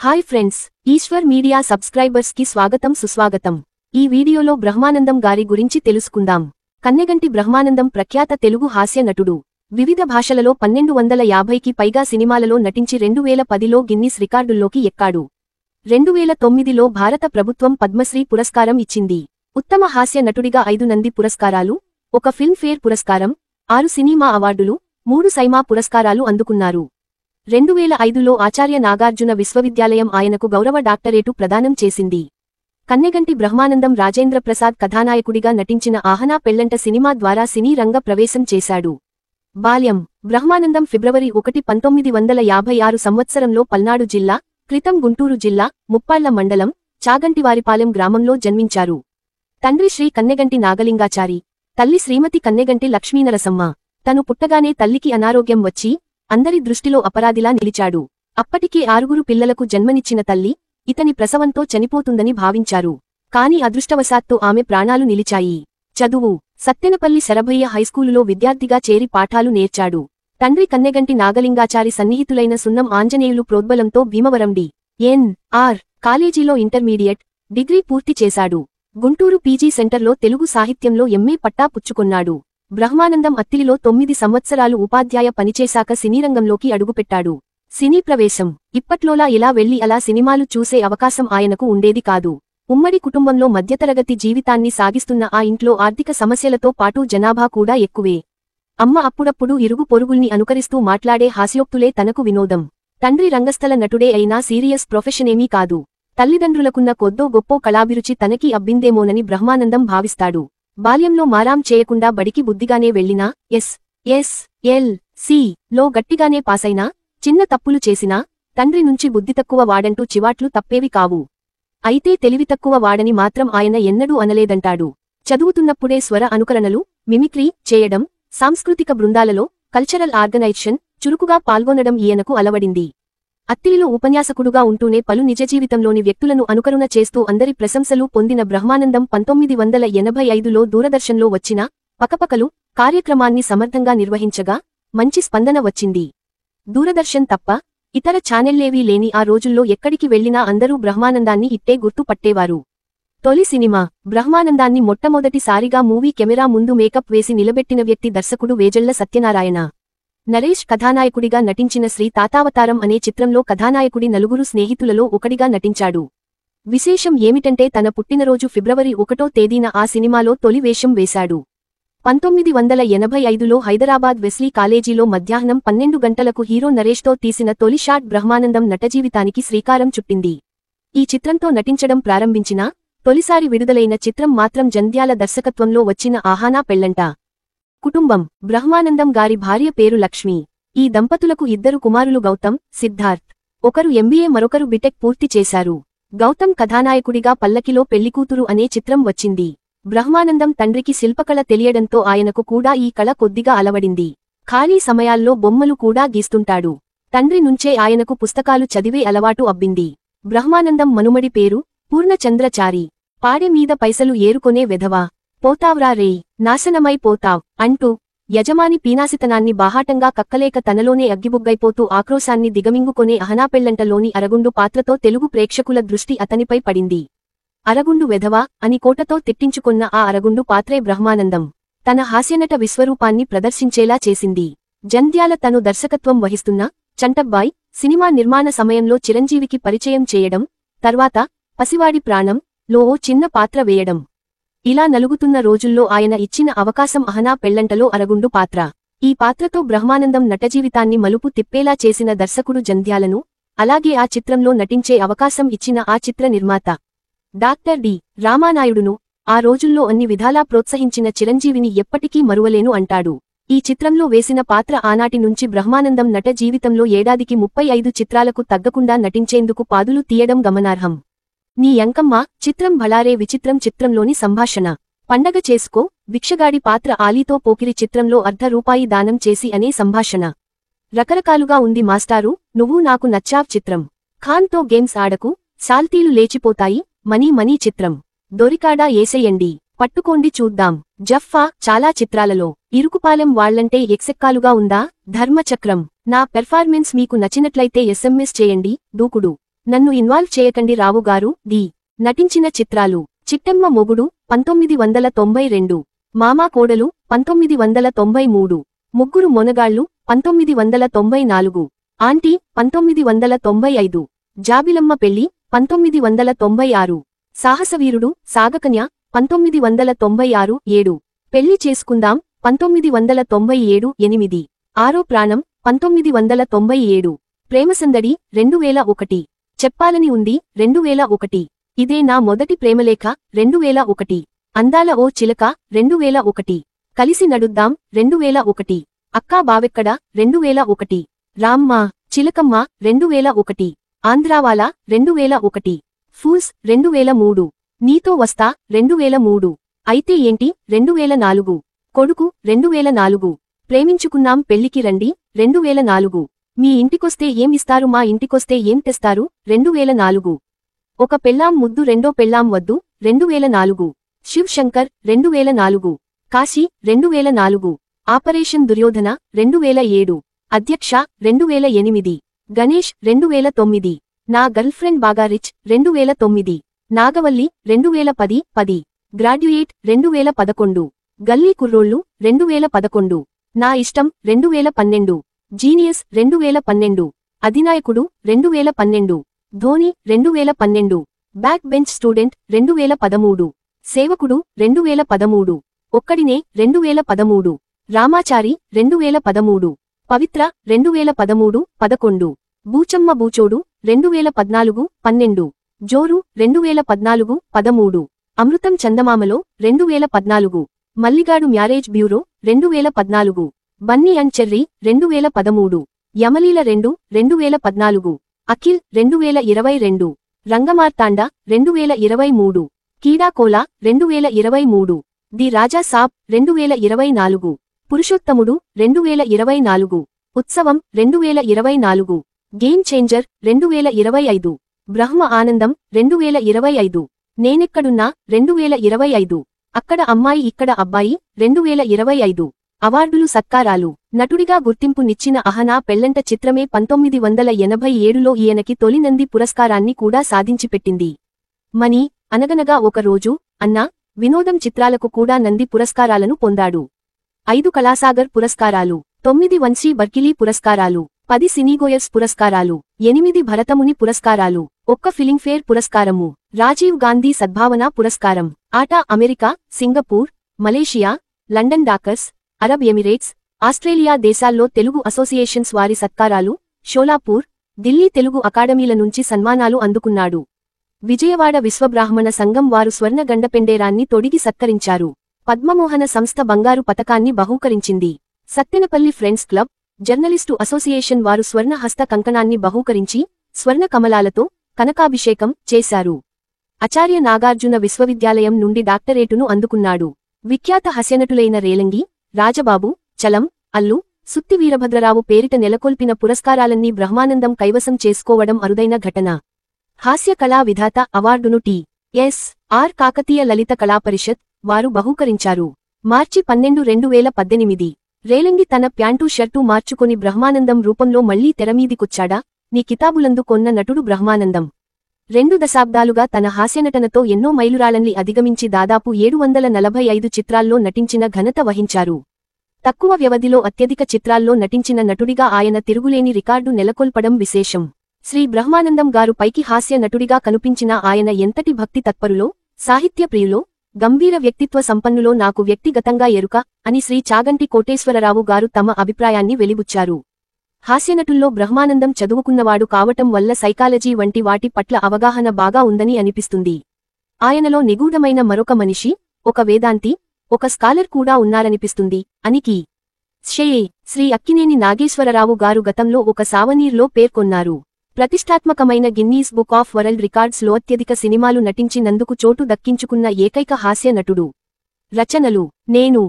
Hi friends, Eshwar media subscribers కి స్వాగతం సుస్వాగతం. ఈ వీడియోలో బ్రహ్మానందం గారి గురించి తెలుసుకుందాం. కన్నెగంటి బ్రహ్మానందం ప్రఖ్యాత తెలుగు హాస్య నటుడు. వివిధ భాషలలో 1250కి పైగా సినిమాలలో నటించి 2010లో గిన్నిస్ రికార్డుల్లోకి ఎక్కాడు. 2009లో భారత ప్రభుత్వం పద్మశ్రీ పురస్కారం ఇచ్చింది. ఉత్తమ హాస్య నటుడిగా 5 నంది పురస్కారాలు, 1 ఫిల్మ్ఫేర్ పురస్కారం, 6 సినిమా అవార్డులు, 3 సైమా పురస్కారాలు అందుకున్నారు. 2005లో ఆచార్య నాగార్జున విశ్వవిద్యాలయం ఆయనకు గౌరవ డాక్టరేటు ప్రదానం చేసింది. కన్నెగంటి బ్రహ్మానందం రాజేంద్ర ప్రసాద్ కథానాయకుడిగా నటించిన ఆహనా పెళ్లంట సినిమా ద్వారా సినీ రంగ ప్రవేశం చేశాడు. బాల్యం. బ్రహ్మానందం ఫిబ్రవరి 1, 1956 సంవత్సరంలో పల్నాడు జిల్లా, క్రితం గుంటూరు జిల్లా, ముప్పాళ్ల మండలం, చాగంటివారిపాలెం గ్రామంలో జన్మించారు. తండ్రి శ్రీ కన్నెగంటి నాగలింగాచారి, తల్లి శ్రీమతి కన్నెగంటి లక్ష్మీనరసమ్మ. తను పుట్టగానే తల్లికి అనారోగ్యం వచ్చి అందరి దృష్టిలో అపరాధిలా నిలిచాడు. అప్పటికే 6 పిల్లలకు జన్మనిచ్చిన తల్లి ఇతని ప్రసవంతో చనిపోతుందని భావించారు. కాని అదృష్టవశాత్తు ఆమె ప్రాణాలు నిలిచాయి. చదువు. సత్తెనపల్లి శరభయ్య హైస్కూలులో విద్యార్థిగా చేరి పాఠాలు నేర్చాడు. తండ్రి కన్నెగంటి నాగలింగాచారి సన్నిహితులైన సున్నం ఆంజనేయులు ప్రోద్బలంతో భీమవరం డి.ఎన్.ఆర్. కాలేజీలో ఇంటర్మీడియట్, డిగ్రీ పూర్తి చేశాడు. గుంటూరు పీజీ సెంటర్లో తెలుగు సాహిత్యంలో ఎంఏ పట్టా పుచ్చుకొన్నాడు. బ్రహ్మానందం అత్తిలిలో 9 సంవత్సరాలు ఉపాధ్యాయ పనిచేశాక సినీరంగంలోకి అడుగుపెట్టాడు. సినీ ప్రవేశం. ఇప్పట్లోలా ఇలా వెళ్లి అలా సినిమాలు చూసే అవకాశం ఆయనకు ఉండేది కాదు. ఉమ్మడి కుటుంబంలో మధ్యతరగతి జీవితాన్ని సాగిస్తున్న ఆ ఇంట్లో ఆర్థిక సమస్యలతో పాటు జనాభా కూడా ఎక్కువే. అమ్మ అప్పుడప్పుడు ఇరుగు పొరుగుల్ని అనుకరిస్తూ మాట్లాడే హాస్యోక్తులే తనకు వినోదం. తండ్రి రంగస్థల నటుడే అయినా సీరియస్ ప్రొఫెషనేమీ కాదు. తల్లిదండ్రులకున్న కొద్దో గొప్పో కళాభిరుచి తనకి అబ్బిందేమోనని బ్రహ్మానందం భావిస్తాడు. బాల్యంలో మారాం చేయకుండా బడికి బుద్ధిగానే వెళ్లినా, ఎస్.ఎస్.ఎల్.సి.లో గట్టిగానే పాసైనా, చిన్న తప్పులు చేసినా, తండ్రి నుంచి బుద్ధితక్కువ వాడంటూ చివాట్లు తప్పేవి కావు. అయితే తెలివితక్కువ వాడని మాత్రం ఆయన ఎన్నడూ అనలేదంటాడు. చదువుతున్నప్పుడే స్వర అనుకరణలు, మిమిక్రీ చేయడం, సాంస్కృతిక బృందాలలో, కల్చరల్ ఆర్గనైజేషన్ చురుకుగా పాల్గొనడం ఈయనకు అలవడింది. అత్తిలిలో ఉపన్యాసకుడుగా ఉంటూనే పలు నిజజీవితంలోని వ్యక్తులను అనుకరణ చేస్తూ అందరి ప్రశంసలు పొందిన బ్రహ్మానందం 1985లో దూరదర్శన్లో వచ్చిన పకపకలు కార్యక్రమాన్ని సమర్థంగా నిర్వహించగా మంచి స్పందన వచ్చింది. దూరదర్శన్ తప్ప ఇతర ఛానెల్లేవీ లేని ఆ రోజుల్లో ఎక్కడికి వెళ్లినా అందరూ బ్రహ్మానందాన్ని ఇట్టే గుర్తు పట్టేవారు. తొలి సినిమా. బ్రహ్మానందాన్ని మొట్టమొదటిసారిగా మూవీ కెమెరా ముందు మేకప్ వేసి నిలబెట్టిన వ్యక్తి దర్శకుడు వేజళ్ల సత్యనారాయణ. నరేష్ కథానాయకుడిగా నటించిన శ్రీ తాతావతారం అనే చిత్రంలో కథానాయకుడి 9 స్నేహితులలో ఒకడిగా నటించాడు. విశేషం ఏమిటంటే తన పుట్టినరోజు ఫిబ్రవరి 1వ తేదీన ఆ సినిమాలో తొలి వేషం వేశాడు. 1985లో హైదరాబాద్ వెస్లీ కాలేజీలో మధ్యాహ్నం 12 గంటలకు హీరో నరేష్తో తీసిన తొలి షాట్ బ్రహ్మానందం నటజీవితానికి శ్రీకారం చుట్టింది. ఈ చిత్రంతో నటించడం ప్రారంభించినా, తొలిసారి విడుదలైన చిత్రం మాత్రం జంధ్యాల దర్శకత్వంలో వచ్చిన ఆహానా పెళ్లంట. కుటుంబం. బ్రహ్మానందం గారి భార్య పేరు లక్ష్మి. ఈ దంపతులకు 2 కుమారులు గౌతమ్, సిద్ధార్థ్. ఒకరు ఎంబీఏ మరొకరు బిటెక్ పూర్తి చేశారు. గౌతమ్ కథానాయకుడిగా పల్లకిలో పెళ్లికూతురు అనే చిత్రం వచ్చింది. బ్రహ్మానందం తండ్రికి శిల్పకళ తెలియడంతో ఆయనకు కూడా ఈ కళ కొద్దిగా అలవడింది. ఖాళీ సమయాల్లో బొమ్మలు కూడా గీస్తుంటాడు. తండ్రి నుంచే ఆయనకు పుస్తకాలు చదివే అలవాటు అబ్బింది. బ్రహ్మానందం మనుమడి పేరు పూర్ణచంద్రచారి. పాడె మీద పైసలు ఏరుకొనే వెధవా, పోతావ్రా రేయ్, నాశనమై పోతావ్ అంటూ యజమాని పీనాసితనాన్ని బాహాటంగా కక్కలేక తనలోనే అగ్గిబుగ్గైపోతూ ఆక్రోశాన్ని దిగమింగుకొనే అహనాపెళ్లంటలోని అరగుండు పాత్రతో తెలుగు ప్రేక్షకుల దృష్టి అతనిపై పడింది. అరగుండు వెధవా అని కోటతో తిట్టించుకొన్న ఆ అరగుండు పాత్రే బ్రహ్మానందం తన హాస్యనట విశ్వరూపాన్ని ప్రదర్శించేలా చేసింది. జంధ్యాల తను దర్శకత్వం వహిస్తున్న చంటబ్బాయ్ సినిమా నిర్మాణ సమయంలో చిరంజీవికి పరిచయం చేయడం, తర్వాత పసివాడి ప్రాణం లో ఓ చిన్న పాత్ర వేయడం. ఇలా నలుగుతున్న రోజుల్లో ఆయన ఇచ్చిన అవకాశం అహనా పెళ్లంటలో అరగుండు పాత్ర. ఈ పాత్రతో బ్రహ్మానందం నటజీవితాన్ని మలుపు తిప్పేలా చేసిన దర్శకుడు జంధ్యాలను, అలాగే ఆ చిత్రంలో నటించే అవకాశం ఇచ్చిన ఆ చిత్ర నిర్మాత డాక్టర్ డి. రామానాయుడును, ఆ రోజుల్లో అన్ని విధాలా ప్రోత్సహించిన చిరంజీవిని ఎప్పటికీ మరువలేను అంటాడు. ఈ చిత్రంలో వేసిన పాత్ర ఆనాటి నుంచి బ్రహ్మానందం నట జీవితంలో ఏడాదికి 35 చిత్రాలకు తగ్గకుండా నటించేందుకు పాదులు తీయడం గమనార్హం. నీ యంకమ్మ చిత్రం భళారే విచిత్రం చిత్రంలోని సంభాషణ. పండగ చేసుకో భిక్షగాడి పాత్ర ఆలీతో పోకిరి చిత్రంలో ₹1 దానం చేసి అనే సంభాషణ. రకరకాలుగా ఉంది మాస్టారు నువ్వు నాకు నచ్చావ్ చిత్రం. ఖాన్తో గేమ్స్ ఆడకు, సాల్తీలు లేచిపోతాయి మనీ మనీ చిత్రం. దొరికాడా ఏసేయండి, పట్టుకోండి చూద్దాం. జఫ్ఫా చాలా చిత్రాలలో. ఇరుకుపాలెం వాళ్లంటే ఎక్సెక్కాలుగా ఉందా. ధర్మచక్రం. నా పెర్ఫార్మెన్స్ మీకు నచ్చినట్లయితే SMS చేయండి. దూకుడు. నన్ను ఇన్వాల్వ్ చేయకండి రావు గారు. ది నటించిన చిత్రాలు: చిట్టెమ్మ మొగుడు 1992, మామా కోడలు 1993, ముగ్గురు మొనగాళ్లు 1994, ఆంటీ 1995, జాబిలమ్మ పెళ్లి 1996, సాహసవీరుడు సాగకన్య 1996, 7 పెళ్లి చేసుకుందాం 1997, 8 ఆరో ప్రాణం 1997, ప్రేమసందడి 2001, చెప్పాలని ఉంది 2001, ఇదే నా మొదటి ప్రేమలేఖ 2001, అందాల ఓ చిలక 2001, కలిసి నడుద్దాం 2001, అక్కా బావెక్కడ 2001, రామ్మా చిలకమ్మ 2001, ఆంధ్రావాలా 2001, ఫూల్స్ 2003, నీతో వస్తా 2003, అయితే ఏంటి 2004, కొడుకు 2004, ప్రేమించుకున్నాం పెళ్లికి రండి 2004, మీ ఇంటికొస్తే ఏం ఇస్తారు మా ఇంటికొస్తే ఏం తెస్తారు 2004, ఒక పెళ్ళాం ముద్దు రెండో పెళ్ళాం వద్దు 2004, శివ్ శంకర్ 2004, కాశీ 2004, ఆపరేషన్ దుర్యోధన 2007, అధ్యక్ష 2008, గణేష్ 2009, నా గర్ల్ఫ్రెండ్ బాగా రిచ్ 2009, నాగవల్లి 2010, 10 గ్రాడ్యుయేట్ 2011, గల్లీ కుర్రోళ్ళు 2011, నా ఇష్టం 2012, జీనియస్ 2012, అధినాయకుడు 2012, ధోని 2012, బ్యాక్ బెంచ్ స్టూడెంట్ 2013, సేవకుడు 2013, ఒక్కడినే 2013, రామాచారి 2013, పవిత్ర 2013, 11, బూచమ్మ బూచోడు 2014, 12, Joru 2014, 13, Amrutham Chandamamalo 2014, Malligadu marriage bureau 2014, Bunny and Cherry 2013, Yamaleela 2014, Akhil 2022, Rangamarthanda 2023, Keedaa Cola 2023, the Raja Saab 2024, Purushothamudu 2024, ఉత్సవం 2024, గేమ్ చేంజర్ 2025, బ్రహ్మ ఆనందం 2025, నేనెక్కడున్నా 2025, అక్కడ అమ్మాయి ఇక్కడ అబ్బాయి 2025, అవార్డులు సత్కారాలు. నటుడిగా గుర్తింపు నిచ్చిన అహనా పెళ్లంట చిత్రమే 1987లో ఈయనకి తొలి నంది పురస్కారాన్ని కూడా సాధించిపెట్టింది. మనీ, అనగనగా ఒక రోజు, అన్నా, వినోదం చిత్రాలకు కూడా నంది పురస్కారాలను పొందాడు. 5 కళాసాగర్ పురస్కారాలు, 9 వంశీ బర్కిలీ పురస్కారాలు, 10 సినీగోయర్స్ పురస్కారాలు, 8 భరతముని పురస్కారాలు, 1 ఫిలింఫేర్ పురస్కారము, రాజీవ్ గాంధీ సద్భావన పురస్కారం. ATA America, Singapore, Malaysia, London డాకర్స్, అరబ్ ఎమిరేట్స్, ఆస్ట్రేలియా దేశాల్లో తెలుగు అసోసియేషన్స్ వారి సత్కారాలు, షోలాపూర్, ఢిల్లీ తెలుగు అకాడమీల నుంచి సన్మానాలు అందుకున్నాడు. విజయవాడ విశ్వబ్రాహ్మణ సంఘం వారు స్వర్ణ గండపెండేరాన్ని తొడిగి సత్కరించారు. పద్మమోహన సంస్థ బంగారు పతకాన్ని బహూకరించింది. Sattenapalli friends club, journalist association వారు స్వర్ణ హస్త కంకణాన్ని బహూకరించి, స్వర్ణ కమలాలతో కనకాభిషేకం చేశారు. ఆచార్య నాగార్జున విశ్వవిద్యాలయం నుండి డాక్టరేటును అందుకున్నాడు. విఖ్యాత హాస్యనటులైన రేలంగి, రాజబాబు, చలం, అల్లు, సుత్తి వీరభద్రరావు పేరిట నెలకొల్పిన పురస్కారాలన్నీ బ్రహ్మానందం కైవసం చేసుకోవడం అరుదైన ఘటన. హాస్య కళా విధాత అవార్డును టి.ఎస్. ఆర్. కాకతీయ లలిత కళాపరిషత్ వారు బహూకరించారు. మార్చి 12, 2018. రేలంగి తన ప్యాంటు షర్టు మార్చుకొని బ్రహ్మానందం రూపంలో మళ్లీ తెరమీదికొచ్చాడా? నీ కితాబులందు కొన్న నటుడు బ్రహ్మానందం. 2 దశాబ్దాలుగా తన హాస్యనటనతో ఎన్నో మైలురాళ్లని అధిగమించి దాదాపు 745 చిత్రాల్లో నటించిన ఘనత వహించారు. తక్కువ వ్యవధిలో అత్యధిక చిత్రాల్లో నటించిన నటుడిగా ఆయన తిరుగులేని రికార్డు నెలకొల్పడం విశేషం. శ్రీ బ్రహ్మానందం గారు పైకి హాస్య నటుడిగా కనుపించినా ఆయన ఎంతటి భక్తి తత్పరులో, సాహిత్య ప్రియులో, గంభీర వ్యక్తిత్వ సంపన్నులో నాకు వ్యక్తిగతంగా ఎరుక అని శ్రీ చాగంటి కోటేశ్వరరావు గారు తమ అభిప్రాయాన్ని వెలిబుచ్చారు. హాస్యనటుల్లో బ్రహ్మానందం చదువుకున్నవాడు కావటం వల్ల సైకాలజీ వంటి వాటి పట్ల అవగాహన బాగా ఉందని అనిపిస్తుంది. ఆయనలో నిగూఢమైన మరొక మనిషి, ఒక వేదాంతి, ఒక స్కాలర్ కూడా ఉన్నారనిపిస్తుంది అని శ్రీ అక్కినేని నాగేశ్వరరావు గారు గతంలో ఒక సావనీర్లో పేర్కొన్నారు. ప్రతిష్టాత్మకమైన గిన్నీస్ బుక్ ఆఫ్ వరల్డ్ రికార్డ్స్లో అత్యధిక సినిమాలు నటించినందుకు చోటు దక్కించుకున్న ఏకైక హాస్య నటుడు. రచనలు: నేను